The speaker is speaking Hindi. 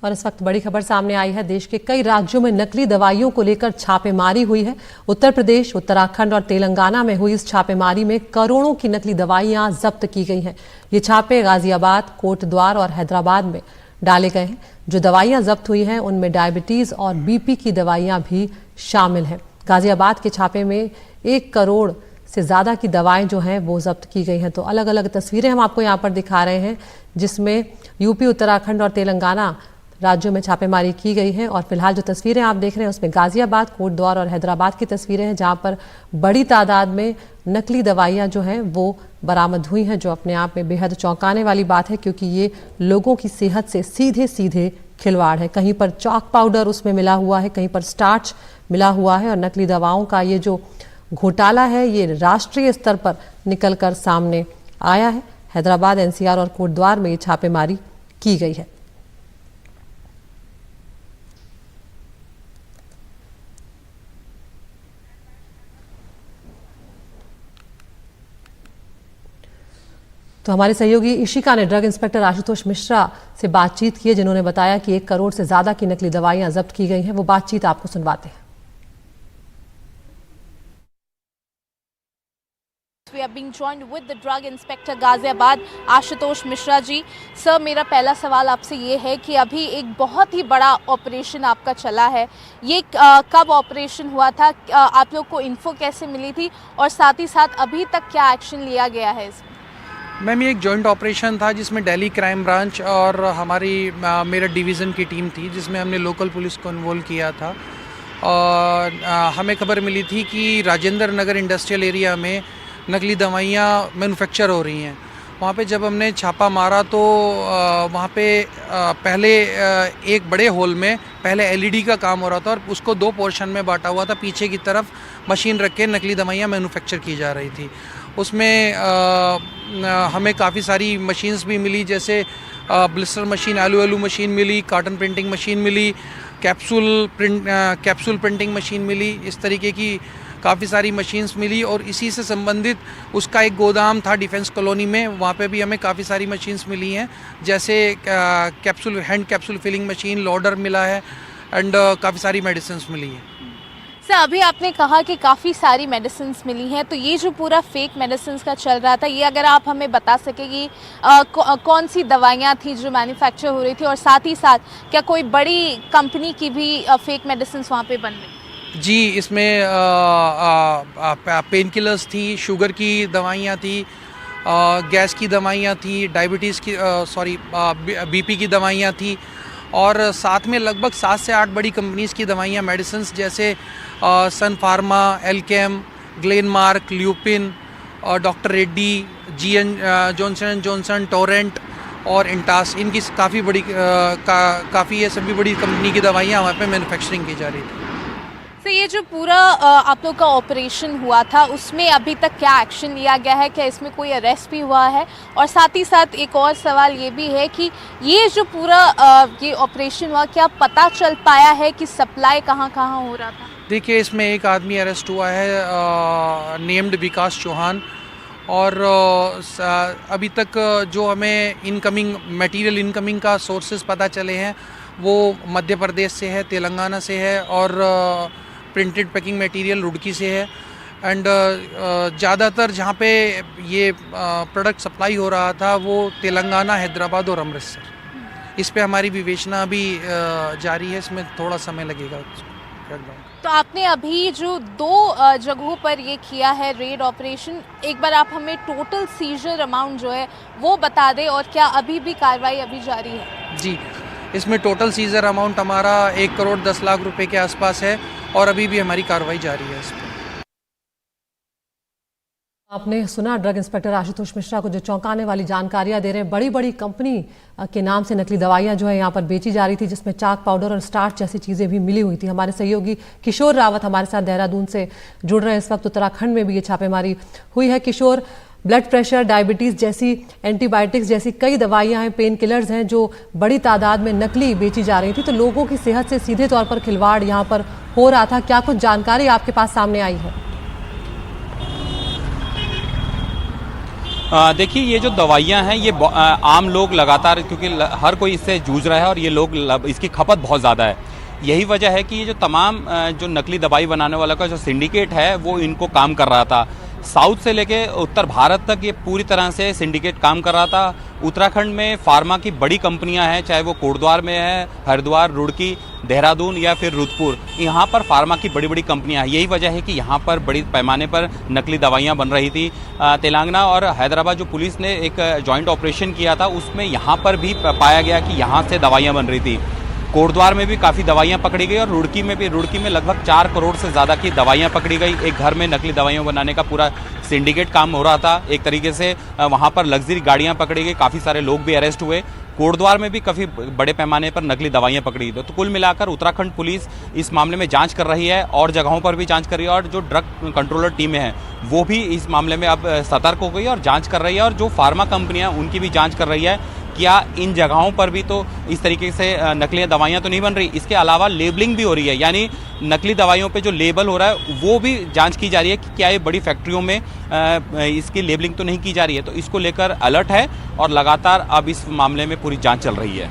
और इस वक्त बड़ी खबर सामने आई है। देश के कई राज्यों में नकली दवाइयों को लेकर छापेमारी हुई है। उत्तर प्रदेश, उत्तराखंड और तेलंगाना में हुई इस छापेमारी में करोड़ों की नकली दवाइयां जब्त की गई हैं। ये छापे गाजियाबाद, कोटद्वार और हैदराबाद में डाले गए हैं। जो दवाइयां जब्त हुई हैं उनमें डायबिटीज और बीपी की दवाइयां भी शामिल हैं। गाजियाबाद के छापे में 1 करोड़ से ज़्यादा की दवाएं जो हैं वो जब्त की गई हैं। तो अलग अलग तस्वीरें हम आपको यहाँ पर दिखा रहे हैं, जिसमें यूपी, उत्तराखंड और तेलंगाना राज्यों में छापेमारी की गई है। और फिलहाल जो तस्वीरें आप देख रहे हैं उसमें गाजियाबाद, कोटद्वार और हैदराबाद की तस्वीरें हैं, जहां पर बड़ी तादाद में नकली दवाइयां जो हैं वो बरामद हुई हैं, जो अपने आप में बेहद चौंकाने वाली बात है, क्योंकि ये लोगों की सेहत से सीधे सीधे खिलवाड़ है। कहीं पर चॉक पाउडर उसमें मिला हुआ है, कहीं पर स्टार्च मिला हुआ है। और नकली दवाओं का ये जो घोटाला है ये राष्ट्रीय स्तर पर निकलकर सामने आया है। हैदराबाद, एनसीआर और कोटद्वार में ये छापेमारी की गई है। तो हमारे सहयोगी इशिका ने ड्रग इंस्पेक्टर आशुतोष मिश्रा से बातचीत की है, जिन्होंने बताया कि 1 करोड़ से ज्यादा की नकली दवाइयां जब्त की गई हैं। वो बातचीत आपको सुनवाते हैं। We are being joined with the drug inspector Ghaziabad, Ashutosh Mishra ji. Sir, मेरा पहला सवाल आपसे ये है कि अभी एक बहुत ही बड़ा ऑपरेशन आपका चला है, ये कब ऑपरेशन हुआ था, आप लोग को इन्फो कैसे मिली थी और साथ ही साथ अभी तक क्या एक्शन लिया गया है इसमें? मैम, ये एक जॉइंट ऑपरेशन था जिसमें दिल्ली क्राइम ब्रांच और हमारी मेरठ डिवीज़न की टीम थी, जिसमें हमने लोकल पुलिस को इन्वॉल्व किया था। और हमें खबर मिली थी कि राजेंद्र नगर इंडस्ट्रियल एरिया में नकली दवाइयाँ मैन्युफैक्चर हो रही हैं। वहाँ पे जब हमने छापा मारा तो वहाँ पे पहले एक बड़े हॉल में पहले एलईडी का काम हो रहा था और उसको 2 पोर्शन में बांटा हुआ था। पीछे की तरफ मशीन रख के नकली दवाइयाँ मैन्युफैक्चर की जा रही थी। उसमें हमें काफ़ी सारी मशीन्स भी मिली, जैसे ब्लिस्टर मशीन, आलू मशीन मिली, कार्टन प्रिंटिंग मशीन मिली, कैप्सूल प्रिंटिंग मशीन मिली। इस तरीके की काफ़ी सारी मशीन्स मिली। और इसी से संबंधित उसका एक गोदाम था डिफेंस कॉलोनी में, वहाँ पे भी हमें काफ़ी सारी मशीन्स मिली हैं, जैसे hand capsule filling machine, loader मिला है एंड काफ़ी सारी मेडिसिन्स मिली हैं। सर, अभी आपने कहा कि काफ़ी सारी मेडिसिन्स मिली हैं, तो ये जो पूरा फेक मेडिसिन्स का चल रहा था, ये अगर आप हमें बता सकें कि कौन सी दवाइयाँ थी जो मैन्युफैक्चर हो रही थी, और साथ ही साथ क्या कोई बड़ी कंपनी की भी फेक मेडिसिन्स वहाँ पे बन रही? जी, इसमें पेन किलर्स थी, शुगर की दवाइयाँ थी, गैस की दवाइयाँ थी, डायबिटीज़ की बीपी की दवाइयाँ थी, और साथ में लगभग 7 से 8 बड़ी कंपनीज़ की दवाइयाँ, मेडिसिन्स, जैसे Sun Pharma, Alkem, Glenmark, Lupin, doctor Reddy, Johnson and Johnson, Torrent और इंटास, इनकी काफ़ी बड़ी काफ़ी ये सभी बड़ी कंपनी की दवाइयाँ वहाँ पे मैन्युफैक्चरिंग की जा रही थी। तो ये जो पूरा आप लोग का ऑपरेशन हुआ था, उसमें अभी तक क्या एक्शन लिया गया है? क्या इसमें कोई अरेस्ट भी हुआ है? और साथ ही साथ एक और सवाल ये भी है कि ये जो पूरा ये ऑपरेशन हुआ, क्या पता चल पाया है कि सप्लाई कहाँ कहाँ हो रहा था? देखिए, इसमें एक आदमी अरेस्ट हुआ है, नेम्ड विकास चौहान। और अभी तक जो हमें मटेरियल इनकमिंग का सोर्सेज पता चले हैं वो मध्य प्रदेश से है, तेलंगाना से है, और प्रिंटेड पैकिंग मटेरियल रुड़की से है। एंड ज़्यादातर जहाँ पे ये प्रोडक्ट सप्लाई हो रहा था वो तेलंगाना, हैदराबाद और अमृतसर। इस पे हमारी विवेचना भी जारी है, इसमें थोड़ा समय लगेगा। तो आपने अभी जो 2 जगहों पर ये किया है रेड ऑपरेशन, एक बार आप हमें टोटल सीजर अमाउंट जो है वो बता दें, और क्या अभी भी कार्रवाई अभी जारी है? जी, इसमें टोटल सीजर अमाउंट हमारा 1 करोड़ 10 लाख रुपए के आसपास है, और अभी भी हमारी कार्रवाई जारी है इस पर। आपने सुना ड्रग इंस्पेक्टर आशुतोष मिश्रा को, जो चौंकाने वाली जानकारियां दे रहे हैं। बड़ी बड़ी कंपनी के नाम से नकली दवाइयां जो है यहाँ पर बेची जा रही थी, जिसमें चाक पाउडर और स्टार्च जैसी चीज़ें भी मिली हुई थी। हमारे सहयोगी किशोर रावत हमारे साथ देहरादून से जुड़ रहे हैं इस वक्त। उत्तराखंड में भी ये छापेमारी हुई है। किशोर, ब्लड प्रेशर, डायबिटीज़ जैसी, एंटीबायोटिक्स जैसी कई दवाइयाँ हैं, पेन किलर्स हैं, जो बड़ी तादाद में नकली बेची जा रही थी, तो लोगों की सेहत से सीधे तौर पर खिलवाड़ यहाँ पर हो रहा था। क्या कुछ जानकारी आपके पास सामने आई है? देखिए, ये जो दवाइयाँ हैं ये आम लोग लगातार, क्योंकि हर कोई इससे जूझ रहा है और ये लोग इसकी खपत बहुत ज़्यादा है। यही वजह है कि ये जो तमाम जो नकली दवाई बनाने वाला का जो सिंडिकेट है वो इनको काम कर रहा था। साउथ से लेके उत्तर भारत तक ये पूरी तरह से सिंडिकेट काम कर रहा था। उत्तराखंड में फार्मा की बड़ी कंपनियां हैं, चाहे वो कोटद्वार में है, हरिद्वार, रुड़की, देहरादून या फिर रुद्रपुर, यहाँ पर फार्मा की बड़ी बड़ी कंपनियां हैं। यही वजह है कि यहाँ पर बड़ी पैमाने पर नकली दवाइयाँ बन रही थी। तेलंगाना और हैदराबाद जो पुलिस ने एक जॉइंट ऑपरेशन किया था उसमें यहाँ पर भी पाया गया कि यहाँ से दवाइयाँ बन रही थी। कोटद्वार में भी काफ़ी दवाइयाँ पकड़ी गई और रुड़की में लगभग 4 करोड़ से ज़्यादा की दवाइयाँ पकड़ी गई। एक घर में नकली दवाइयाँ बनाने का पूरा सिंडिकेट काम हो रहा था। एक तरीके से वहाँ पर लग्जरी गाड़ियाँ पकड़ी गई, काफ़ी सारे लोग भी अरेस्ट हुए। कोटद्वार में भी काफ़ी बड़े पैमाने पर नकली दवाइयाँ पकड़ी गई। तो कुल मिलाकर उत्तराखंड पुलिस इस मामले में जांच कर रही है और जगहों पर भी जांच कर रही है, और जो ड्रग कंट्रोलर टीमें हैं वो भी इस मामले में अब सतर्क हो गई और जांच कर रही है। और जो फार्मा कंपनियाँ उनकी भी जांच कर रही है क्या इन जगहों पर भी तो इस तरीके से नकली दवाइयाँ तो नहीं बन रही। इसके अलावा लेबलिंग भी हो रही है, यानी नकली दवाइयों पे जो लेबल हो रहा है वो भी जांच की जा रही है कि क्या ये बड़ी फैक्ट्रियों में इसकी लेबलिंग तो नहीं की जा रही है। तो इसको लेकर अलर्ट है और लगातार अब इस मामले में पूरी जांच चल रही है।